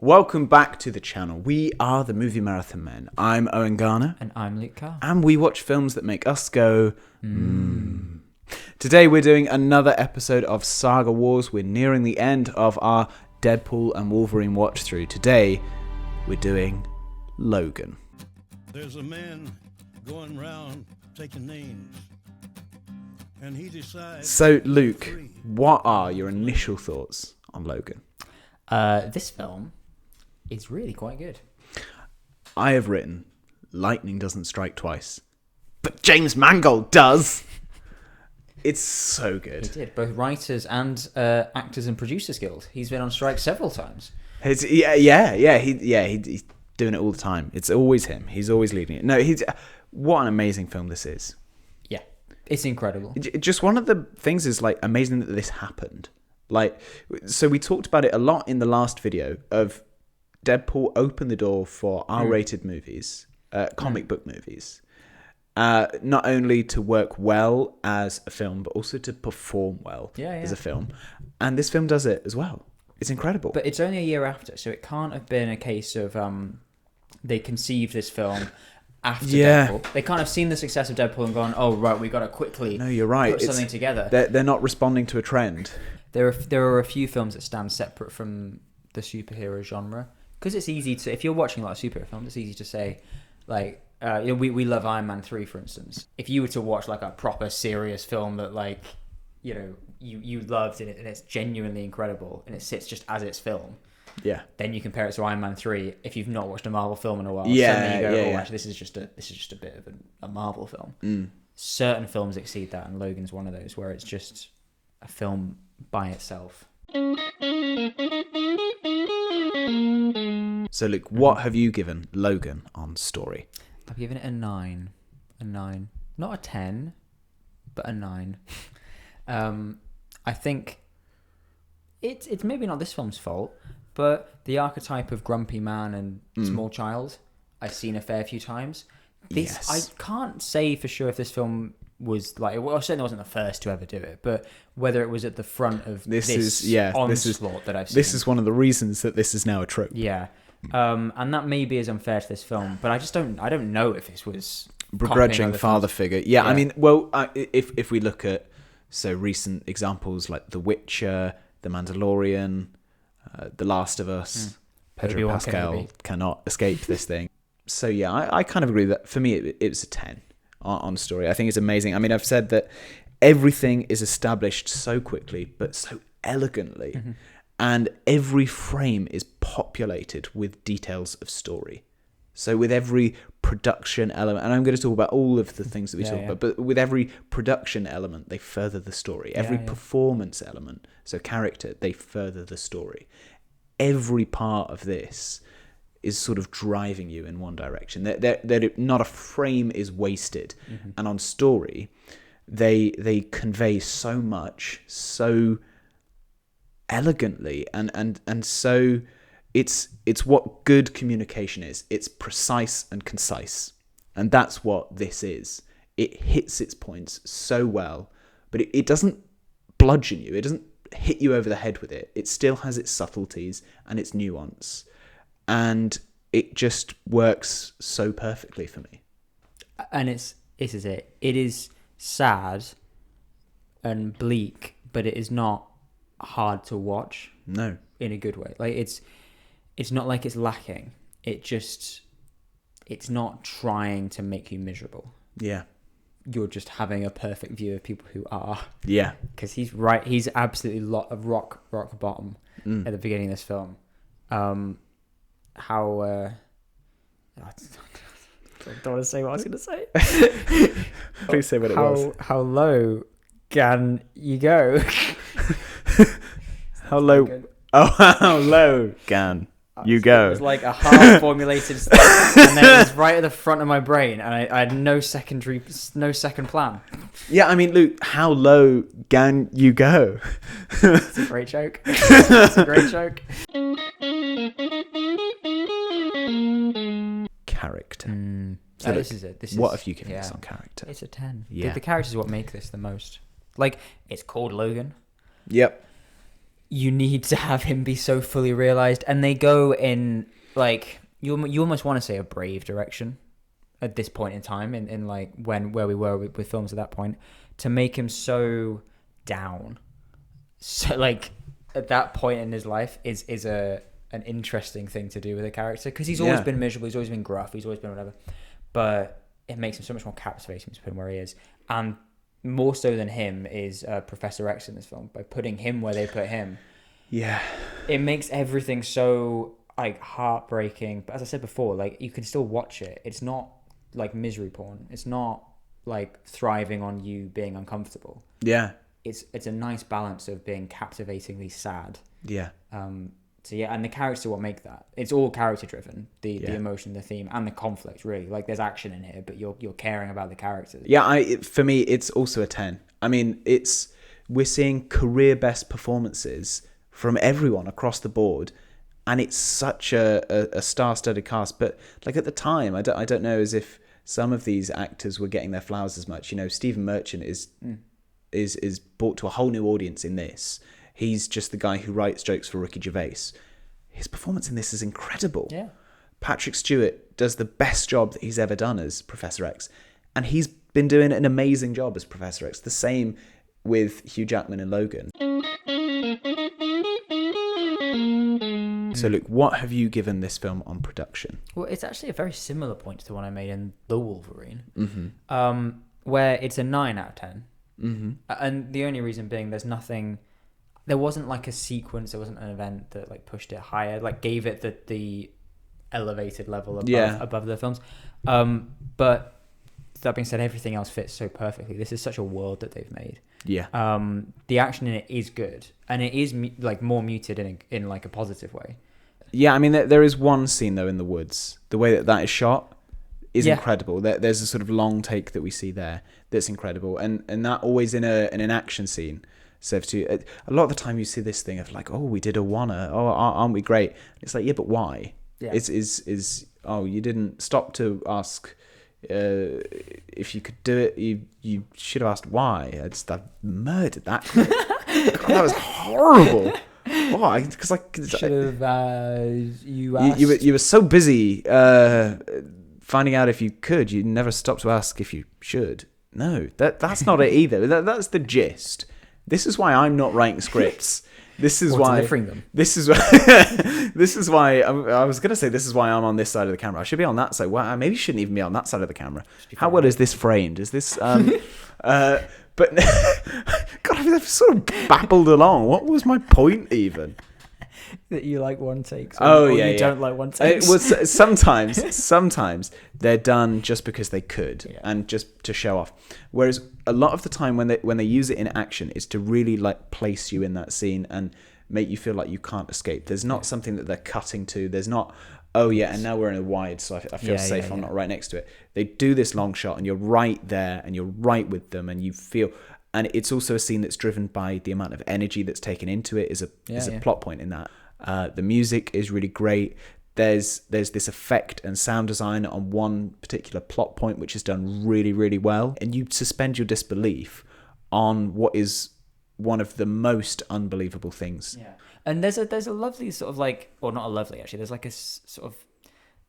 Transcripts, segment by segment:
Welcome back to the channel. We are the Movie Marathon Men. I'm Owen Garner. And I'm Luke Carr. And we watch films that make us go, Today we're doing another episode of Saga Wars. We're nearing the end of our Deadpool and Wolverine watch through. Today we're doing Logan. There's a man going round taking names. And he decides... So Luke, what are your initial thoughts on Logan? This film is really quite good. I have written, lightning doesn't strike twice, but James Mangold does. It's so good. He did. Both Writers and Actors and Producers Guild. He's been on strike several times. He's doing it all the time. It's always him. He's always leading it. No, what an amazing film this is. Yeah, it's incredible. Just one of the things is like amazing that this happened. Like, so we talked about it a lot in the last video of Deadpool opened the door for R-rated movies, comic book movies, not only to work well as a film, but also to perform well as a film. And this film does it as well. It's incredible. But it's only a year after, so it can't have been a case of they conceived this film after Deadpool. They can't have seen the success of Deadpool and gone, oh, right, we got to quickly put something together. They're not responding to a trend. There are a few films that stand separate from the superhero genre. Because it's easy to, if you're watching a lot of superhero films, it's easy to say, like, we love Iron Man 3, for instance. If you were to watch, like, a proper serious film that, like, you loved and it's genuinely incredible and it sits just as its film, then you compare it to Iron Man 3 if you've not watched a Marvel film in a while. Suddenly you go, actually, this is just a bit of a Marvel film. Certain films exceed that, and Logan's one of those where it's just a film by itself. So, Luke, what have you given Logan on story? I've given it a 9. A 9. Not a 10, but a 9. I think it's maybe not this film's fault, but the archetype of grumpy man and small child I've seen a fair few times. I can't say for sure if this film was like, well, certainly wasn't the first to ever do it, but whether it was at the front of this onslaught that I've seen. This is one of the reasons that this is now a trope. Yeah. And that maybe is unfair to this film, but I don't know if this was begrudging father figure. Yeah, I mean, well, if we look at recent examples like The Witcher, The Mandalorian, The Last of Us, Pedro Pascal cannot escape this thing. So yeah, I kind of agree that for me it was a 10 on story. I think it's amazing. I mean, I've said that everything is established so quickly but so elegantly, and every frame is populated with details of story. So with every production element, and I'm going to talk about all of the things that we talk about, but with every production element, they further the story. Every performance element, so character, they further the story. Every part of this is sort of driving you in one direction. That not a frame is wasted. And on story, they convey so much, so elegantly, and so it's what good communication is. It's precise and concise, and that's what this is. It hits its points so well, but it doesn't bludgeon you. It doesn't hit you over the head with it. It still has its subtleties and its nuance, and it just works so perfectly for me. And this is it. It is sad and bleak, but it is not hard to watch. No, in a good way. Like it's not like it's lacking. It's not trying to make you miserable. Yeah. You're just having a perfect view of people who are. Yeah. Because he's right. He's absolutely rock bottom at the beginning of this film. I don't want to say what I was going to say. Please say what it was. How low can you go? How low? Oh, how low can you go? It was like a half-formulated stuff, and then it was right at the front of my brain, and I had no second plan. Yeah, I mean, Luke, how low can you go? It's a great joke. It's a great joke. Character. So this is it. What have you given this on character? It's a 10. Yeah. The characters are what make this the most. Like, it's called Logan. Yep. you need to have him be so fully realized, and they go in like you almost want to say a brave direction at this point in time, in like where we were with films at that point, to make him so down. So like at that point in his life is an interesting thing to do with a character, because he's always been miserable, he's always been gruff, he's always been whatever, but it makes him so much more captivating to put him where he is. And more so than him is Professor X in this film. By putting him where they put him, it makes everything so like heartbreaking. But as I said before, like you can still watch it. It's not like misery porn. It's not like thriving on you being uncomfortable. Yeah, it's a nice balance of being captivatingly sad. Yeah. So yeah, and the characters are what make that. It's all character driven. The emotion, the theme, and the conflict. Really, like there's action in here, but you're caring about the characters. Yeah, for me, it's also a 10. I mean, we're seeing career best performances from everyone across the board, and it's such a star-studded cast. But like at the time, I don't know as if some of these actors were getting their flowers as much. You know, Stephen Merchant is brought to a whole new audience in this. He's just the guy who writes jokes for Ricky Gervais. His performance in this is incredible. Yeah. Patrick Stewart does the best job that he's ever done as Professor X. And he's been doing an amazing job as Professor X. The same with Hugh Jackman and Logan. So, Luke, what have you given this film on production? Well, it's actually a very similar point to the one I made in The Wolverine, Mm-hmm. Where it's a 9 out of 10. Mm-hmm. And the only reason being there wasn't like a sequence, there wasn't an event that like pushed it higher, like gave it the elevated level above the films. But that being said, everything else fits so perfectly. This is such a world that they've made. Yeah. The action in it is good, and it is like more muted in like a positive way. Yeah, I mean, there is one scene though in the woods. The way that is shot is incredible. There's a sort of long take that we see there that's incredible, and that always in an action scene. So a lot of the time you see this thing of like, oh, we did a wanna, oh, aren't we great? It's like, yeah, but why? Yeah. You didn't stop to ask if you could do it. You should have asked why. I murdered that. God, that was horrible. Why? Because should have you asked. You were so busy finding out if you could. You never stopped to ask if you should. No, that's not it either. That's the gist. This is why I'm not writing scripts. This is why delivering them. This is why I was going to say this is why I'm on this side of the camera. I should be on that side. Well, I maybe shouldn't even be on that side of the camera. How well is this framed? Is this but God, I've sort of babbled along. What was my point even? That you like one takes. You don't like one takes. It was sometimes they're done just because they could and just to show off. Whereas a lot of the time when they use it in action, it's to really like place you in that scene and make you feel like you can't escape. There's not something that they're cutting to. There's not, and now we're in a wide, so I feel safe. I'm not right next to it. They do this long shot and you're right there and you're right with them and you feel. And it's also a scene that's driven by the amount of energy that's taken into it. Is a plot point in that. The music is really great. There's this effect and sound design on one particular plot point which is done really, really well, and you suspend your disbelief on what is one of the most unbelievable things. Yeah, and there's a lovely sort of like, or not a lovely actually. There's like a sort of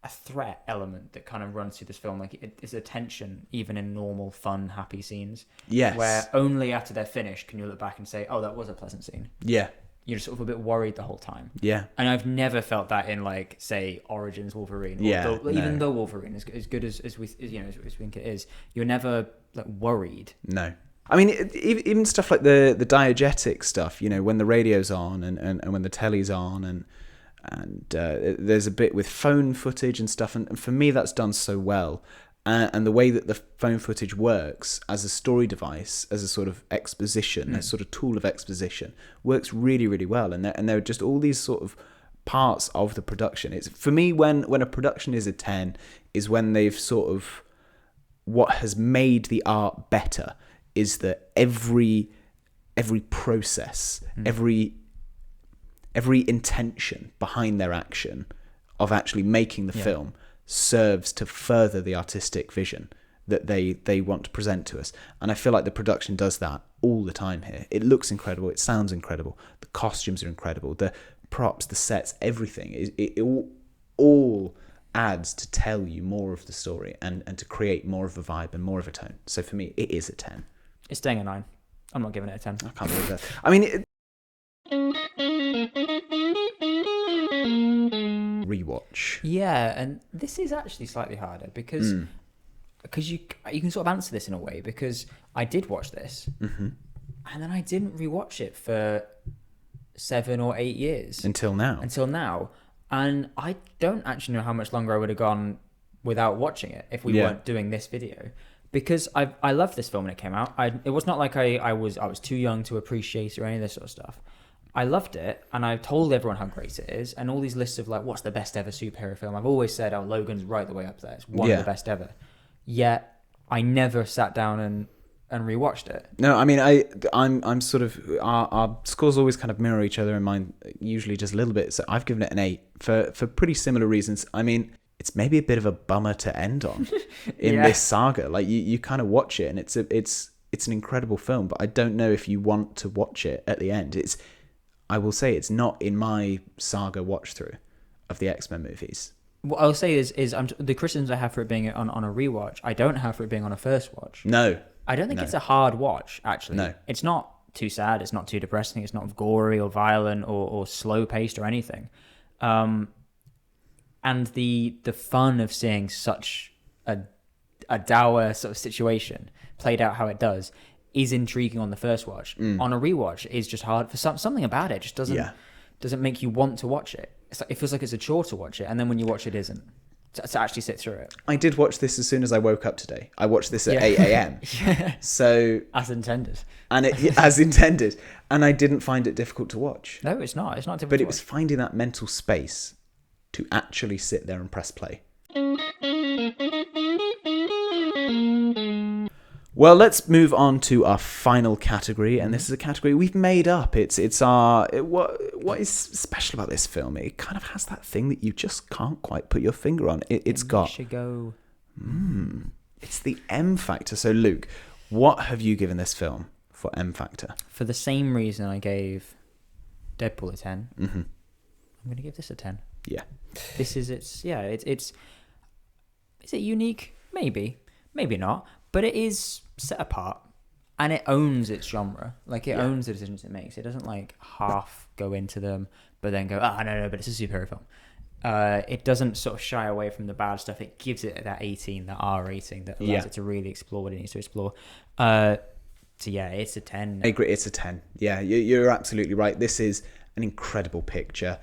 a threat element that kind of runs through this film. Like it's a tension even in normal, fun, happy scenes. Yes. Where only after they're finished can you look back and say, "Oh, that was a pleasant scene." Yeah. You're sort of a bit worried the whole time. Yeah. And I've never felt that in like, say, Origins Wolverine. Or even though Wolverine is as good as we think it is, you're never like worried. No. I mean, even stuff like the diegetic stuff, you know, when the radio's on and when the telly's on and there's a bit with phone footage and stuff. And for me, that's done so well. And the way that the phone footage works as a story device, as a sort of exposition, a sort of tool of exposition, works really, really well. And there are just all these sort of parts of the production. It's for me, when a production is a 10, is when they've sort of, what has made the art better is that every process, every intention behind their action of actually making the film serves to further the artistic vision. that they want to present to us. And I feel like the production does that all the time here. It looks incredible. It sounds incredible. The costumes are incredible. The props, the sets, everything. It all adds to tell you more of the story and to create more of a vibe and more of a tone. So for me, it is a 10. It's staying a 9. I'm not giving it a 10. I can't believe that. I mean, rewatch. Yeah, and this is actually slightly harder because you can sort of answer this in a way, because I did watch this and then I didn't rewatch it for 7 or 8 years Until now. And I don't actually know how much longer I would have gone without watching it if we weren't doing this video, because I loved this film when it came out. It was not like I was too young to appreciate it or any of this sort of stuff. I loved it, and I told everyone how great it is, and all these lists of like, what's the best ever superhero film? I've always said, oh, Logan's right the way up there. It's one of the best ever. Yet I never sat down and rewatched it. No, I mean, I'm sort of, our scores always kind of mirror each other in mine, usually just a little bit. So I've given it an 8 for pretty similar reasons. I mean, it's maybe a bit of a bummer to end on in this saga. Like you kind of watch it and it's an incredible film, but I don't know if you want to watch it at the end. I will say it's not in my saga watch through of the X-Men movies. What I'll say is the criticisms I have for it being on a rewatch, I don't have for it being on a first watch. No. I don't think it's a hard watch, actually. No. It's not too sad, it's not too depressing, it's not gory or violent or slow-paced or anything. And the fun of seeing such a dour sort of situation played out how it does is intriguing on the first watch. On a rewatch, it's just hard. For something about it just doesn't make you want to watch it. It's like, it feels like it's a chore to watch it, and then when you watch it, isn't. To actually sit through it. I did watch this as soon as I woke up today. I watched this at 8 a.m. So as intended. And as intended. And I didn't find it difficult to watch. No, it's not. It's not difficult. But it was finding that mental space to actually sit there and press play. Well, let's move on to our final category, and this is a category we've made up. It's our what is special about this film? It kind of has that thing that you just can't quite put your finger on. It's got. Should go. It's the M factor. So, Luke, what have you given this film for M factor? For the same reason I gave Deadpool a 10. Mm-hmm. I'm going to give this a 10. Yeah. This is it's. Is it unique? Maybe not. But it is set apart, and it owns its genre. Like, it owns the decisions it makes. It doesn't like half go into them, but then go, no, but it's a superhero film. It doesn't sort of shy away from the bad stuff. It gives it that 18, that R rating that allows it to really explore what it needs to explore. So yeah, it's a 10. I agree. It's a 10. Yeah, you're absolutely right. This is an incredible picture.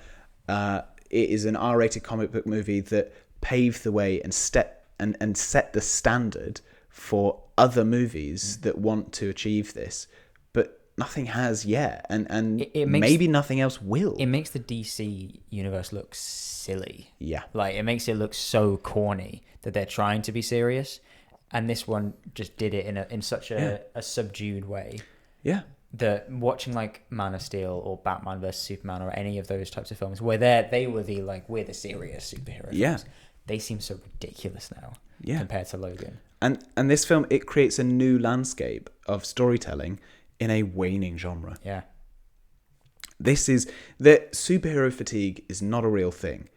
It is an R-rated comic book movie that paved the way and set the standard for other movies that want to achieve this, but nothing has yet, and it maybe nothing else will. It makes the DC universe look silly. Yeah. Like, it makes it look so corny that they're trying to be serious, and this one just did it in such a subdued way. Yeah. That watching like Man of Steel or Batman vs Superman or any of those types of films where we're the serious superhero films, they seem so ridiculous now compared to Logan. And this film, it creates a new landscape of storytelling in a waning genre. Yeah. This is that superhero fatigue is not a real thing.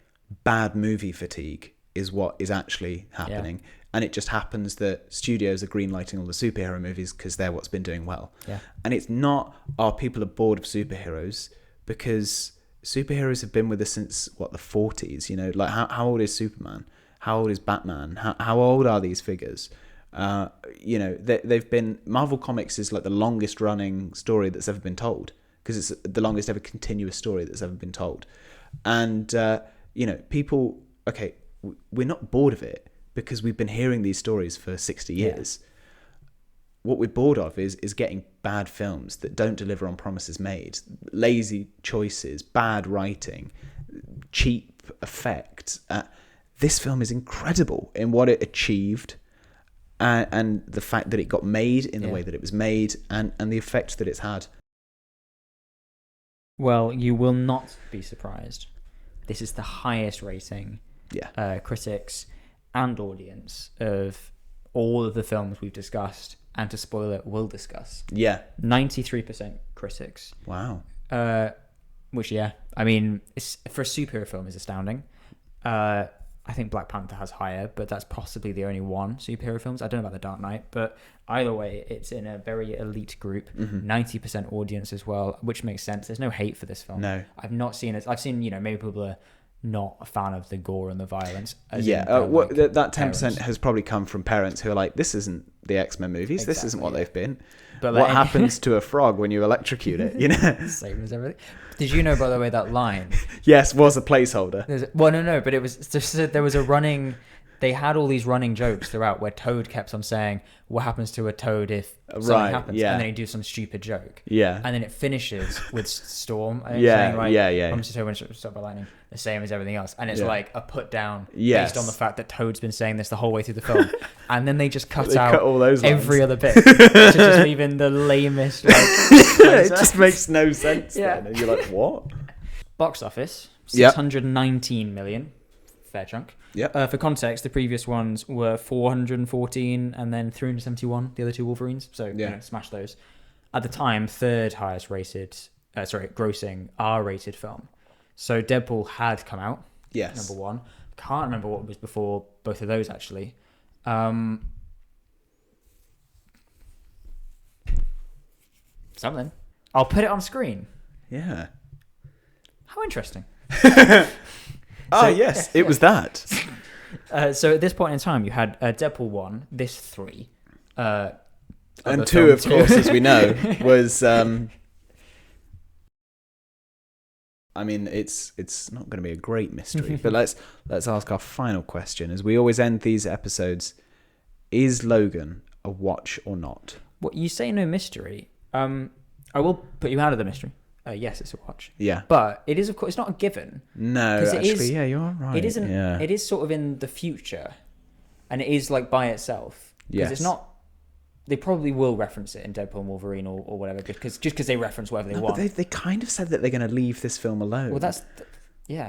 Bad movie fatigue is what is actually happening. Yeah. And it just happens that studios are greenlighting all the superhero movies because they're what's been doing well. Yeah. And it's not, people are bored of superheroes, because superheroes have been with us since, the 40s? You know, like how old is Superman? How old is Batman? How old are these figures? They've been... Marvel Comics is like the longest running story that's ever been told, because it's the longest ever continuous story that's ever been told. And, people... Okay, we're not bored of it because we've been hearing these stories for 60 years. Yeah. What we're bored of is getting bad films that don't deliver on promises made, lazy choices, bad writing, cheap effect. This film is incredible in what it achieved, and the fact that it got made in the way that it was made, and the effect that it's had. Well, you will not be surprised. This is the highest rating critics and audience of all of the films we've discussed, and to spoil it, we'll discuss. Yeah. 93% critics. Wow. Which, yeah, I mean, it's, for a superhero film, is astounding. I think Black Panther has higher, but that's possibly the only one superhero films. I don't know about The Dark Knight, but either way, it's in a very elite group. 90% audience as well, which makes sense. There's no hate for this film. No. I've not seen it. I've seen, maybe people are not a fan of the gore and the violence. That 10% has probably come from parents who are like, this isn't the X-Men movies. This isn't what they've been. But what happens to a frog when you electrocute it? Same as everything. Did you know, by the way, that line? Yes, was a placeholder. No, but it was just, there was a running. They had all these running jokes throughout where Toad kept on saying, "What happens to a toad if something happens?" Yeah. And then he'd do some stupid joke. Yeah. And then it finishes with Storm. Saying, yeah. What happens to Toad when it's struck by lightning? The same as everything else. And it's like a put down yes. based on the fact that Toad's been saying this the whole way through the film. And then they just cut all those lines. every other bit to just leave in the lamest. It just makes no sense. Yeah. Then. And you're like, what? Box office, 619 million. Fair chunk. Yep. For context, the previous ones were 414 and then 371, the other two Wolverines. So, smash those. At the time, third highest grossing R-rated film. So Deadpool had come out. Yes. Number one. Can't remember what was before both of those, actually. Something. I'll put it on screen. Yeah. How interesting. Yes, it was that. So at this point in time, you had Deadpool 1, this 3. And 2, of course, as we know, was... I mean, it's not going to be a great mystery, but let's ask our final question. As we always end these episodes, is Logan a watch or not? What, you say no mystery. I will put you out of the mystery. Yes, it's a watch. Yeah. But it is, of course, it's not a given. No, actually, you are right. It isn't. Yeah. It is sort of in the future, and it is like by itself. Because it's not. They probably will reference it in Deadpool and Wolverine or whatever, just because they reference whatever they want. But they kind of said that they're going to leave this film alone. Well,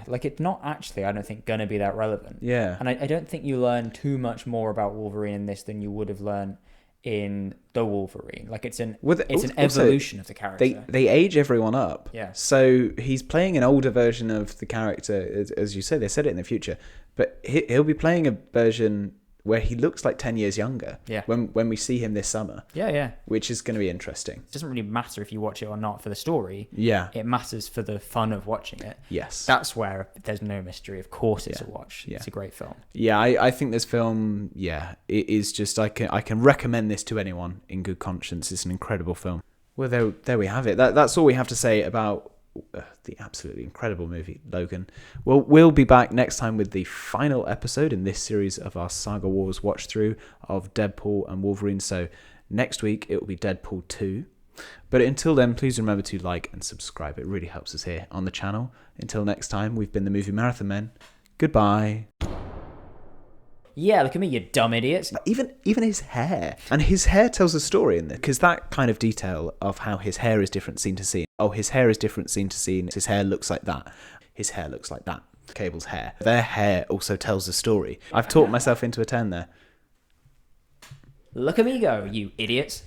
like it's not actually, I don't think, going to be that relevant. Yeah. And I don't think you learn too much more about Wolverine in this than you would have learned in the Wolverine. Like it's an evolution of the character. They age everyone up. Yeah. So he's playing an older version of the character, as you said. They said it in the future, but he'll be playing a version where he looks like 10 years younger. Yeah. When we see him this summer. Yeah. Which is going to be interesting. It doesn't really matter if you watch it or not for the story. Yeah. It matters for the fun of watching it. Yes. That's where there's no mystery. Of course it's a watch. Yeah. It's a great film. Yeah, I think this film, it is just, I can recommend this to anyone in good conscience. It's an incredible film. Well, there we have it. That's all we have to say about the absolutely incredible movie, Logan. Well, we'll be back next time with the final episode in this series of our Saga Wars watch through of Deadpool and Wolverine. So next week it will be Deadpool 2. But until then, please remember to like and subscribe. It really helps us here on the channel. Until next time, we've been the Movie Marathon Men. Goodbye. Yeah, look at me, you dumb idiots. Even his hair. And his hair tells a story in this. Because that kind of detail of how his hair is different scene to scene. Oh, his hair is different scene to scene. His hair looks like that. His hair looks like that. Cable's hair. Their hair also tells a story. I've talked myself into a 10 there. Look at me go, you idiots.